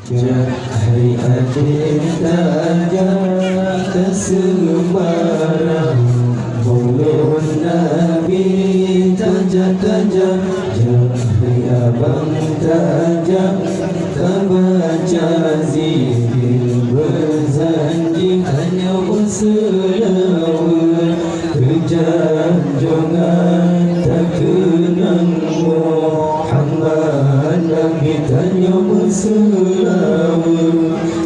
Hai adik tajak kesembarang Maulun Nabi tajak-tajak Hai abang tajak Kebaca zikir berzanji Hanya berselawat Kejanjongan tak kenang Muhammad Nabi tanya berselawat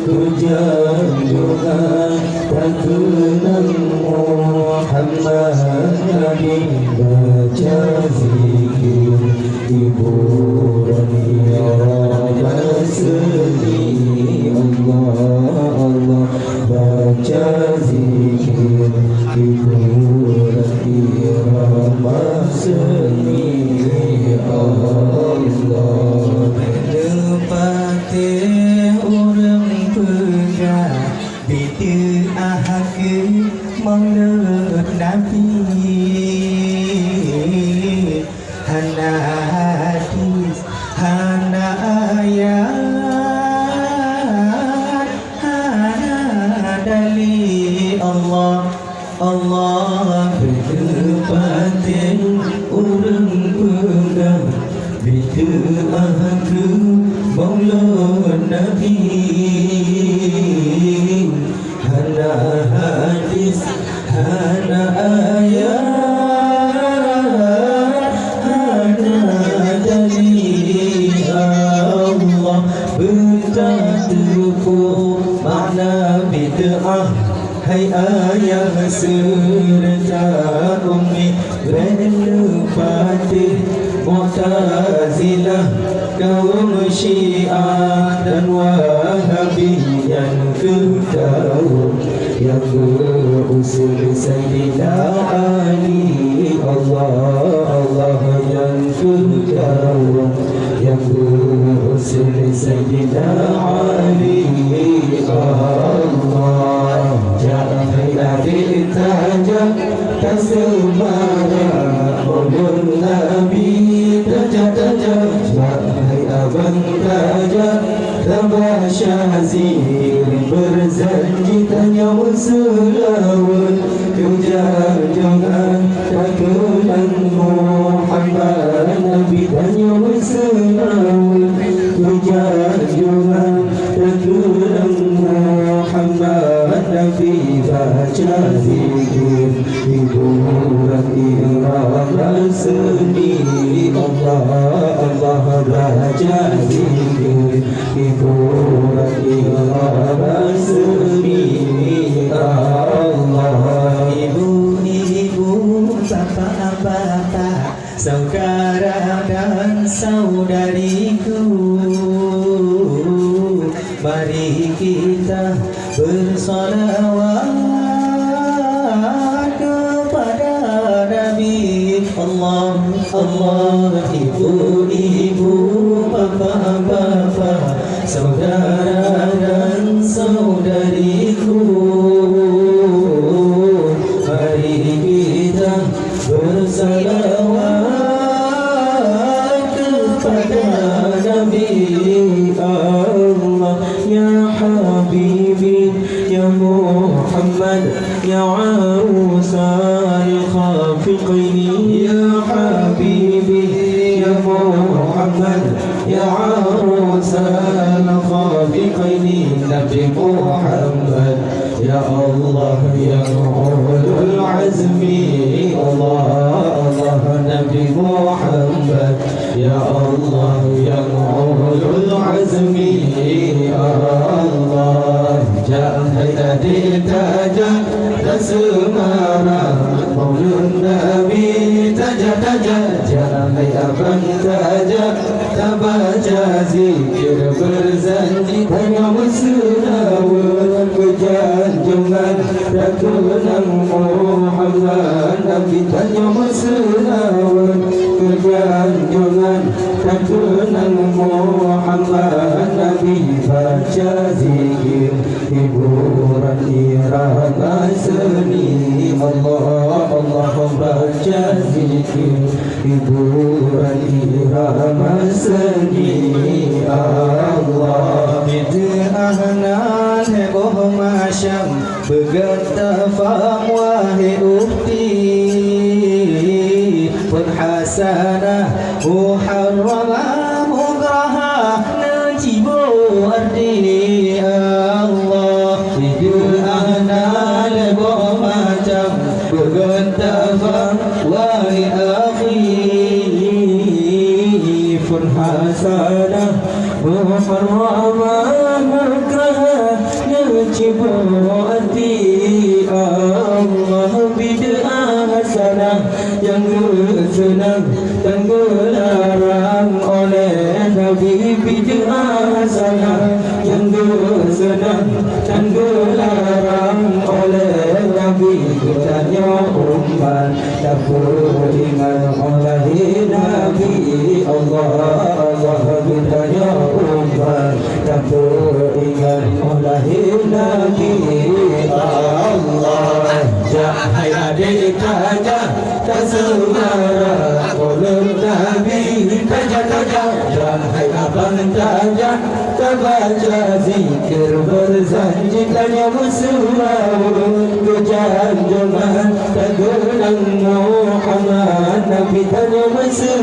Kejanjongan tak kenang Muhammad Nabi baca zikir hiburan ya Rabbal seni Allah Allah baca zikir hiburan ya Rabbal seni Allah lepati orang pegang bid'ah ke maulud Nabi hana hadis hana ayat hana dalil Allah Allah berdepatin orang pegang bid'ah ke maulud Nabi hana hadis hana ayat hana dalil Allah bertatuku makna bid'ah hai ayah serta ummi berlepati Mu'tazilah kaum Syiah dan Wahabi yang ketahu yang berusul Sayyidina Ali Allah Allah yang ketahu yang berusul Sayyidina Ali Allah jangan adik tajak kesembarang Maulud Nabi tajak-tajak hai abang tajak Tabasya zikir berzanji tanya berselawat kejangan tak kenang Muhammad Nabi tanya berselawat kejangan tak kenang Muhammad Nabi baca zikir hiburan irama seni Allah Allah baca zikir hiburan irama seni Allah ibu-ibu bapak-bapak saudara dan saudariku mari kita bersalawat kepada Nabi Allah Allah ibu-ibu bapak-bapak saudara dan saudariku mari kita bersalawat kepada Nabi Allah ya Habibi ya Muhammad ya Arusal Khafiqini ya Habibi ya Muhammad ya Arusal Khafiqini Nabi Muhammad ya Allah ya Ulul Azmi Allah Allah Nabi Muhammad ya Allah ya Ulul Azmi Allah jangan adik tajak kesembarang Maulud Nabi tajak-tajak jangan abang tajak tabaca zikir berzanji hanya berselawat kejanjongan tak kenang Muhammad Nabi tanya berselawat kejanjongan tak kenang Muhammad Nabi baca zikir hiburan irama seni Allah Allah baca baca zikir, hiburan irama seni Allah. Bid'ahnan heboh masyam, begetafam wahai ukti, perhasanah muharramah mugrahah najibu ardi Allah. Bid'ahnan heboh masyam, begetafam wahai akhi, perhasanah muharramah mugrahah najibu ardi Allah. Bid'ah hasanah yang senang dan dilarang oleh Nabi. Bid'ah hasanah yang senang dan dilarang oleh Nabi. Bertanya umat tak beringat oleh Nabi Allah. Bertanya umat tak beringat oleh Nabi Allah. Jahai adik tajah tak semara kolom Nabi tajah. Jahai abang tajah tak baca zikir berzanji tanya musuh kejanjangan tak gelang Muhammad Nabi tanya musuh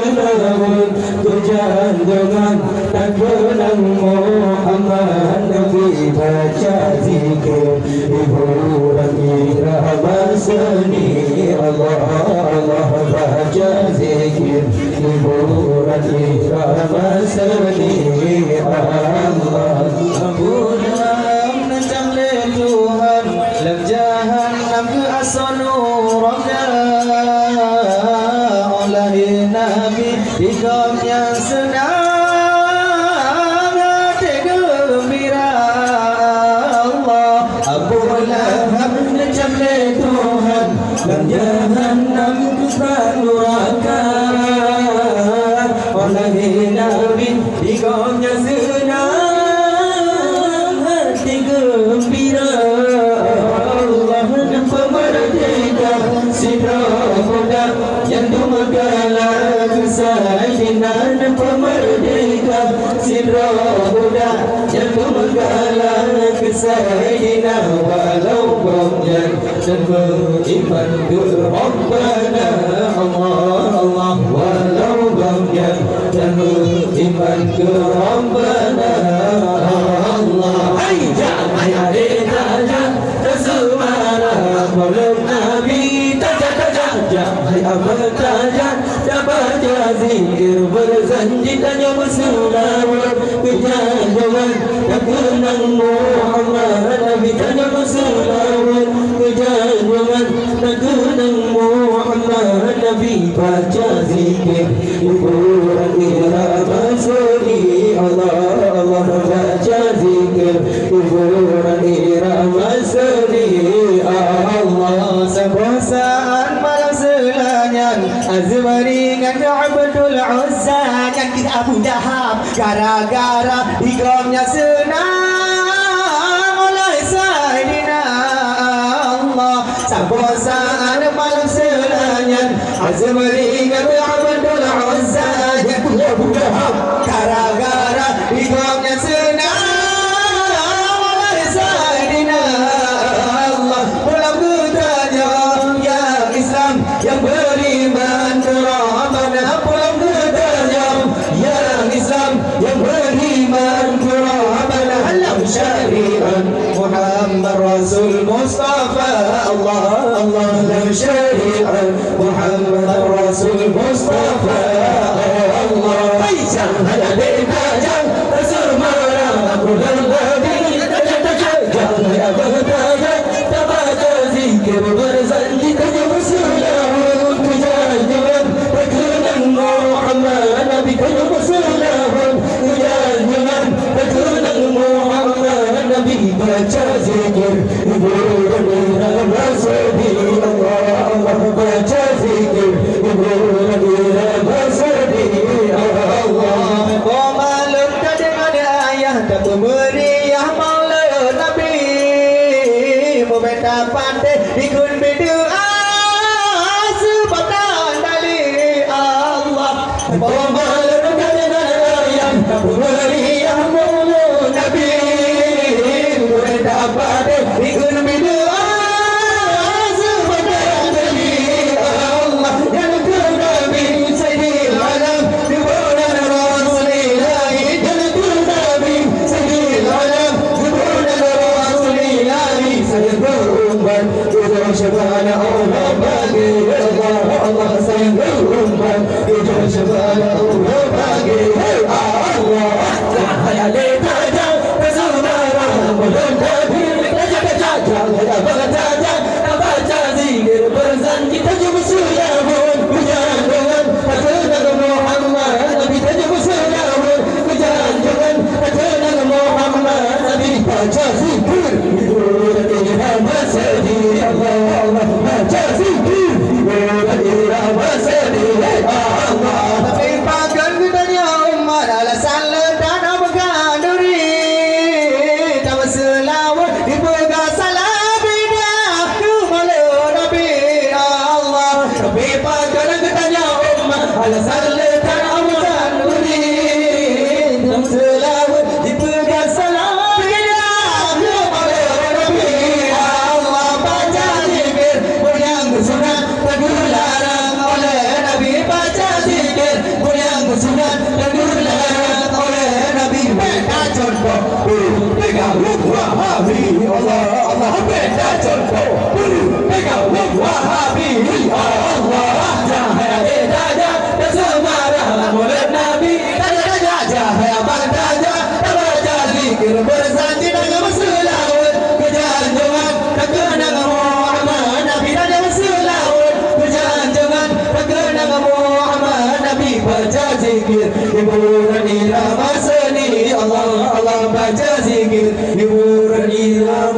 kejanjangan tak gelang Muhammad Nabi baca zikir hiburan irama seni Allah. Baca zikir hiburan irama seni Allah. Pulang nentang le Tuhan lam jahannam ke asanu raja oleh Nabi di kaum yang senang hati gembira Allah. Abu Lahab nentang le Tuhan lam jahannam ke neraka oleh Nabi di kaum yang senang gembira Allah. Nampak merdeka sidra muda yang dumegala Sayyidina. Nampak merdeka sidra muda yang dumegala Sayyidina. Walau banyak dan beriman ke Rabbana Allah. Walau banyak dan beriman ke Rabbana Allah. Hai adik tajah tersemara kolom Nabi tajah. Hai abang tajah dah baca zikir berzanji tanya berselawat kejanjangan tak kenang Muhammad Nabi tanya berselawat kejanjangan tak kenang Muhammad Nabi baca zikir hiburan irama seni Allah. Baca zikir hiburan irama seni Allah. Sebosaan malam selanyan azmaringan Abdul Uzza yang kita Abu Jahab gara-gara higamnya senang oleh Sayyidina Allah. Sebosaan malam selanyan azmaringan Abdul Uzza yang kita Abu Jahab gara-gara higamnya senang oleh Sayyidina Allah. Pulang bertanya yang Islam yang beriman ke Rabbana. Pulang bertanya yang Islam yang beriman ke Rabbana. Alam syari'an Muhammad Rasul Mustafa Allah. Alam syari'an Muhammad Rasul Mustafa Allah. Jangan ada tajam tersemara pulang Nabi tajah. Jangan ada tajam tak baca zikir berzanji tanya berselawat kejanjangan tak kenang Muhammad Nabi tanya berselawat kejanjangan tak kenang Muhammad Nabi baca zikir hiburan irama seni Allah. Baca zikir hiburan irama seni Allah. Kau malam tak dengar ayah tak meriah maulid Nabi. Membeta pandai dikun beda sebab Allah Allah beda contoh pegang Wahabi Allah cahaya dada dan semarah murid Nabi dada cahaya dada baca zikir bersanji dengan selawat kejangan kenang Muhammad Nabi dada selawat kejangan kenang Muhammad Nabi baca zikir hiburan irama seni Allah Allah baca zikir hiburan irama